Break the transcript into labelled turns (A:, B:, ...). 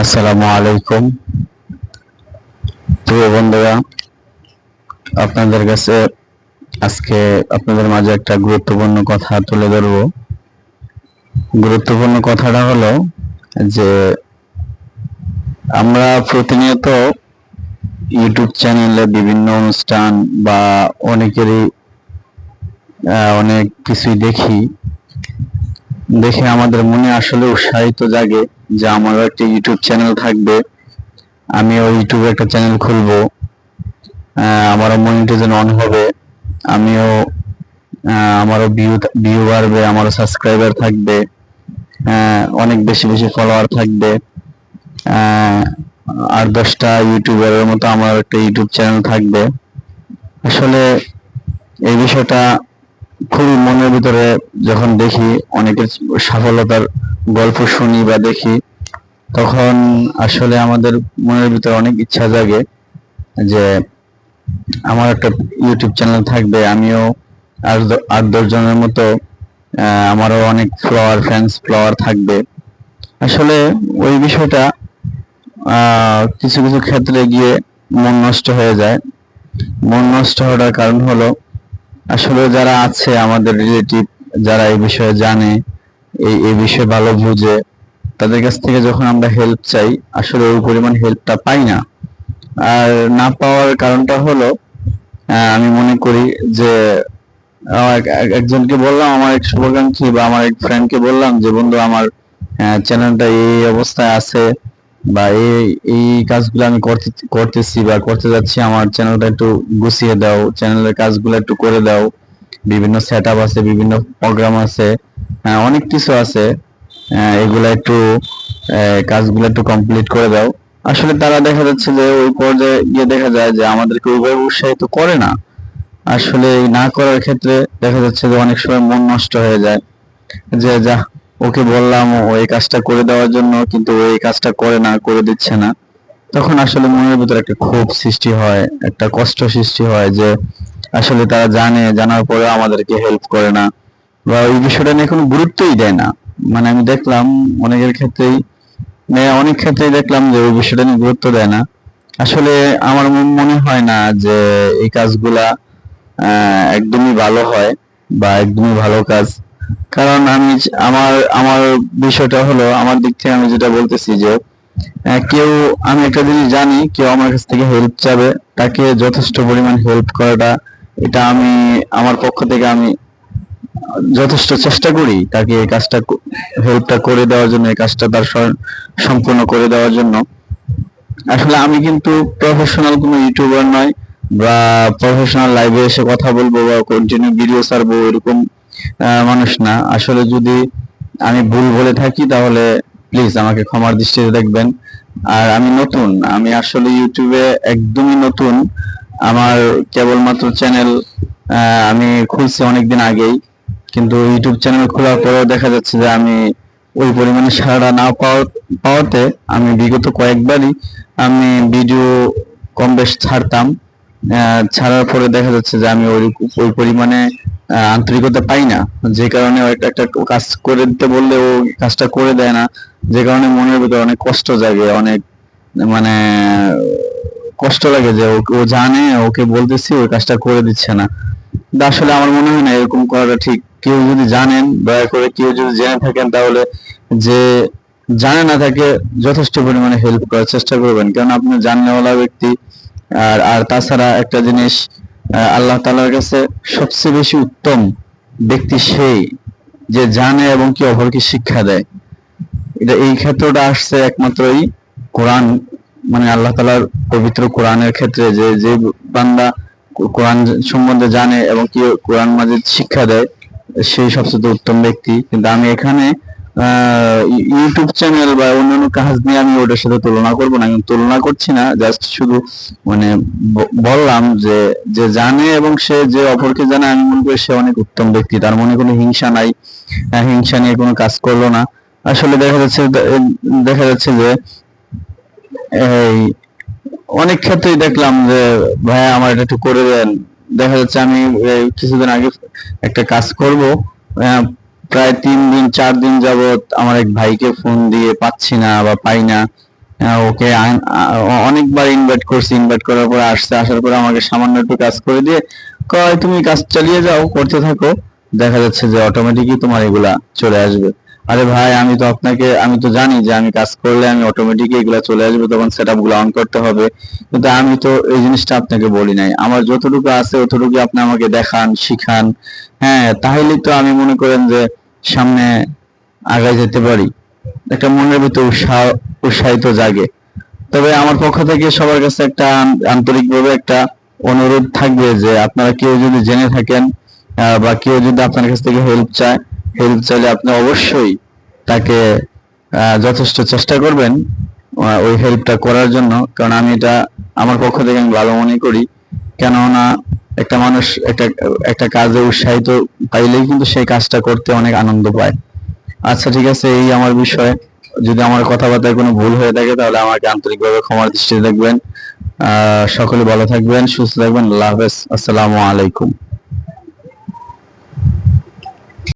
A: আসসালামু আলাইকুম। প্রিয় বন্ধুরা, আপনাদের কাছে আজকে আপনাদের মাঝে একটা গুরুত্বপূর্ণ কথা তুলে ধরব। গুরুত্বপূর্ণ কথাটা হলো যে আমরা প্রতিনিয়ত ইউটিউব চ্যানেলে বিভিন্ন অনুষ্ঠান বা অনেকেরই অনেক কিছুই দেখে আমাদের মনে আসলে উৎসাহিত জাগে যে আমারও একটা ইউটিউব চ্যানেল থাকবে, আমিও ইউটিউবে একটা চ্যানেল খুলবো, আমারও মনিটাইজেশন অন হবে, আমিও আমারও ভিউ বাড়বে, আমারও সাবস্ক্রাইবার থাকবে, অনেক বেশি বেশি ফলোয়ার থাকবে, 8-10টা ইউটিউবারের মতো আমার একটা ইউটিউব চ্যানেল থাকবে। আসলে এই বিষয়টা খুবই মনের ভিতরে যখন দেখি, অনেকের সফলতার গল্প শুনি বা দেখি, তখন আসলে আমাদের মনের ভিতরে অনেক ইচ্ছা জাগে যে আমার একটা ইউটিউব চ্যানেল থাকবে, আমিও 8-10 জনের মতো আমারও অনেক ফলোয়ার থাকবে। আসলে ওই বিষয়টা কিছু কিছু ক্ষেত্রে গিয়ে মন নষ্ট হয়ে যায়। মন নষ্ট হওয়ার কারণ হলো, আসলে যারা আছে আমাদের রিলেটিভ, যারা এই বিষয়ে জানে, এই বিষয়ে ভালো বুঝে, তাদের কাছ থেকে যখন আমরা হেল্প চাই, আসলে ওই পরিমাণ হেল্পটা পাই না। আর না পাওয়ার কারণটা হলো, আমি মনে করি যে একজনকে বললাম, আমার এক শুভাকাঙ্ক্ষী বা আমার এক ফ্রেন্ডকে বললাম যে বন্ধু, আমার চ্যানেলটা এই অবস্থায় আছে বা এই এই কাজগুলো আমি করতেছি বা করতে যাচ্ছি, আমার চ্যানেলটা একটু গুছিয়ে দাও, চ্যানেলের কাজগুলো একটু করে দাও, বিভিন্ন সেটআপ আছে, বিভিন্ন প্রোগ্রাম আছে, অনেক কিছু আছে, এগুলা একটু কাজগুলো একটু কমপ্লিট করে দাও। আসলে তারা দেখা যাচ্ছে যে ওই পর্যায়ে গিয়ে দেখা যায় যে আমাদেরকে ওইভাবে উৎসাহিত করে না। আসলে না করার ক্ষেত্রে দেখা যাচ্ছে যে অনেক সময় মন নষ্ট হয়ে যায় যে যা, ওকে বললাম ও এই কাজটা করে দেওয়ার জন্য, কিন্তু ও এই কাজটা করে দিচ্ছে না। তখন আসলে মনের ভিতরে একটা ক্ষোভ সৃষ্টি হয়, একটা কষ্ট সৃষ্টি হয় যে আসলে তারা জানার পরেও আমাদেরকে হেল্প করে না বা ওই বিষয়টা নিয়ে কোনো গুরুত্বই দেয় না। মানে আমি দেখলাম অনেক ক্ষেত্রেই দেখলাম যে ওই বিষয়টা নিয়ে গুরুত্ব দেয় না। আসলে আমার মনে হয় না যে এই কাজগুলা একদমই ভালো হয় বা একদমই ভালো কাজ। কারণ আমার আমার বিষয়টা হলো, আমার দিক থেকে আমি যেটা বলতেছি যে আমি একটা জিনিস জানি, কেউ আমার কাছ থেকে হেল্প চাবে, তাকে যথেষ্ট পরিমাণ হেল্প করাটা, এটা আমি আমার পক্ষ থেকে আমি যথেষ্ট চেষ্টা করি তাকে এই কাজটা, হেল্পটা করে দেওয়ার জন্য, এই কাজটা তার সম্পূর্ণ করে দেওয়ার জন্য। আসলে আমি কিন্তু প্রফেশনাল কোনো ইউটিউবার নয় বা প্রফেশনাল লাইভে এসে কথা বলবো বা কন্টিনিউ ভিডিও ছাড়বো, এরকম মানুষ না। আসলে যদি আমি ভুল বলে থাকি তাহলে প্লিজ আমাকে ক্ষমার দৃষ্টিতে দেখবেন। আর আমি আসলে ইউটিউবে একদমই নতুন। আমার কেবলমাত্র চ্যানেল আমি খুলছি অনেকদিন আগেই, কিন্তু ইউটিউব চ্যানেল খোলার পরেও দেখা যাচ্ছে যে আমি ওই পরিমাণে সাড়া না পাওয়াতে আমি বিগত কয়েকবারই আমি ভিডিও কম বেশ ছাড়তাম। ছাড়ার পরে দেখা যাচ্ছে যে আমি ওই পরিমাণে আন্তরিকতা পাই না, যে কারণে একটা কাজ করে দিতে বললে ও কাজটা করে দেয় না, যে কারণে মনের ভিতরে অনেক কষ্ট জাগে, অনেক মানে কষ্ট লাগে যে ও জানে ওকে বলতেছি, ওই কাজটা করে দিচ্ছে না। কিন্তু আসলে আমার মনে হয় না এরকম করাটা ঠিক। কেউ যদি জানেন, দয়া করে কেউ যদি জেনে থাকেন, তাহলে যে জানে না তাকে যথেষ্ট পরিমাণে হেল্প করার চেষ্টা করবেন, কারণ আপনি জানেওয়ালা ব্যক্তি। আর আর তাছাড়া একটা জিনিস, আল্লাহ তাআলার কাছে সবচেয়ে বেশি উত্তম ব্যক্তি সেই যে জানে এবং কি অপরকে শিক্ষা দেয়। এই ক্ষেত্রটা আসছে একমাত্রই কোরআন, মানে আল্লাহ তাআলার পবিত্র কোরআনের ক্ষেত্রে, যে যে বান্দা কোরআন সম্বন্ধে জানে এবং কি কোরআন মাজিদ শিক্ষা দেয়, সেই সবচেয়ে উত্তম ব্যক্তি। কিন্তু আমি এখানে ইউটিউব চ্যানেল বা অন্যান্য কাজ নিয়ে আমি ওটার সাথে তুলনা করব না, আমি তুলনা করছি না, জাস্ট শুধু মানে বললাম যে যে জানে এবং সে যে অপরকে জানে, আমি মনে করি সে অনেক উত্তম ব্যক্তি, তার মনে কোনো হিংসা নাই, হিংসা নিয়ে কোনো কাজ করলো না। আসলে দেখা যাচ্ছে যে এই অনেক ক্ষেত্রেই দেখলাম যে ভাইয়া আমার এটা একটু করে দেন। দেখা যাচ্ছে আমি কিছুদিন আগে একটা কাজ করব, প্রায় 3 দিন 4 দিন যাবত আমার এক ভাইকে ফোন দিয়ে পাচ্ছি না বা পাই না। ওকে অনেকবার ইনভাইট করছি, ইনভাইট করার পরে আসছে, আসার পরে আমাকে সামান্য একটু কাজ করে দিয়ে কয় তুমি কাজ চালিয়ে যাও, করতে থাকো, দেখা যাচ্ছে যে অটোমেটিকই তোমার এগুলা চলে আসবে। আরে ভাই, আমি তো আপনাকে, আমি তো জানি যে আমি কাজ করলে আমি অটোমেটিকই এগুলা চলে আসবে, তখন সেটআপ গুলো অন করতে হবে, কিন্তু আমি তো এই জিনিসটা আপনাকে বলি নাই। আমার যতটুকু আছে অতটুকু আপনি আমাকে দেখান, শিখান, হ্যাঁ, তাহলেই তো আমি মনে করেন যে সামনে আগায় যেতে পারি, একটা মনের ভিতর উৎসাহিত জাগে। তবে আমার পক্ষ থেকে সবার কাছে একটা আন্তরিকভাবে একটা অনুরোধ থাকবে যে আপনারা কেউ যদি জেনে থাকেন বা কেউ যদি আপনার কাছ থেকে হেল্প চায়, হেল্প চাইলে আপনি অবশ্যই তাকে যথেষ্ট চেষ্টা করবেন ওই হেল্পটা করার জন্য, কারণ আমি এটা আমার পক্ষ থেকে আমি ভালো মনে করি। কেননা একটা মানুষ একটা একটা কাজে উৎসাহিত পাইলেই কিন্তু সেই কাজটা করতে অনেক আনন্দ পায়। আচ্ছা, ঠিক আছে, এই আমার বিষয়। যদি আমার কথাবার্তায় কোনো ভুল হয়ে থাকে তাহলে আমাকে আন্তরিকভাবে ক্ষমার দৃষ্টিতে দেখবেন। সকলে ভালো থাকবেন, সুস্থ থাকবেন। আল্লাহ হাফেজ। আসসালামু আলাইকুম।